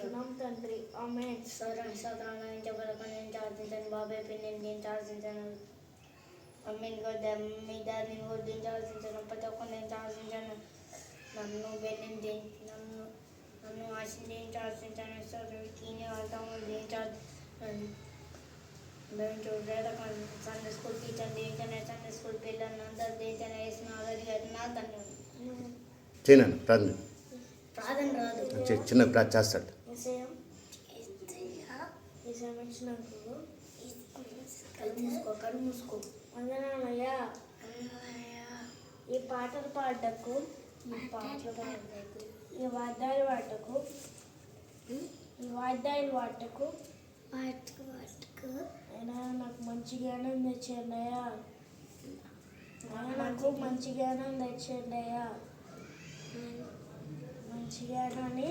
వేడుకుంటున్నాం తండ్రి. ఆమేన్. ప్రార్థించండి బాబాయ్ పిన్ని ప్రార్థించండి. అమ్మని కూడా మీ డాడీని కూడా ప్రార్థించండి. ప్రతి ఒక్కరిని ప్రార్థించండి. నన్ను వెళ్ళింది నన్ను ఆశించి ప్రార్థించండి. సోదరుడికి తమ్ముడిని ప్రార్థించండి. సండే స్కూల్ టీచర్ దేనికైనా సండే స్కూల్ పిల్లలు అందరూ దేనికైనా వేసిన ఆల్రెడీ కట్టినా ధన్యవాదాలు. చేయను ప్రార్థన ప్రార్థన రాదు. చిన్న ప్రార్థన చేస్తాడు. కళ్ళు మూసుకో. వందనాలయ్యా ఈ పాటలు పాడటకు ఈ వాద్యాలు వాటకు అయినా నాకు మంచి జ్ఞానం తెచ్చేయండి అయ్యా. నాకు మంచి జ్ఞానం తెచ్చేయండి అయ్యా. మంచి జ్ఞానాన్ని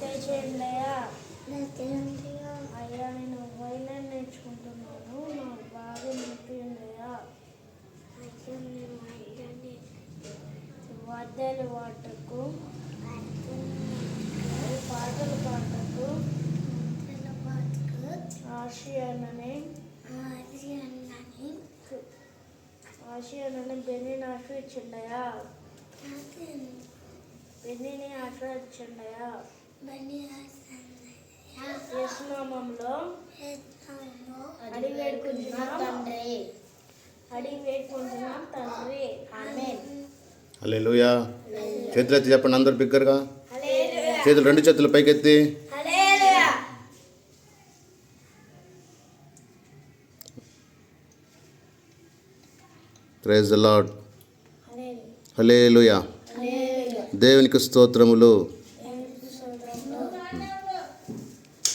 తెచ్చేయండి అయ్యా. అయ్యా నేను వైలెన్ నేర్చుకుంటున్నాను, నాకు బాగా నేర్పియండి అయ్యా. వాద్యాలు వాటకు పాటలు పాటకు ఆశయాన్ని బెన్నీని ఆశ్రయించండియా. బెన్నీని ఆశ్రయించండియా. యేసునామములో అడిగి వేడుకుంటున్నాం తండ్రి. ఆమేన్. హల్లెలూయా. చేతులెత్తి చెప్పండి అందరు బిగ్గరగా. చేతులు రెండు చేతులు పైకెత్తి. Praise the lord. హల్లెలూయా. దేవునికి స్తోత్రములు.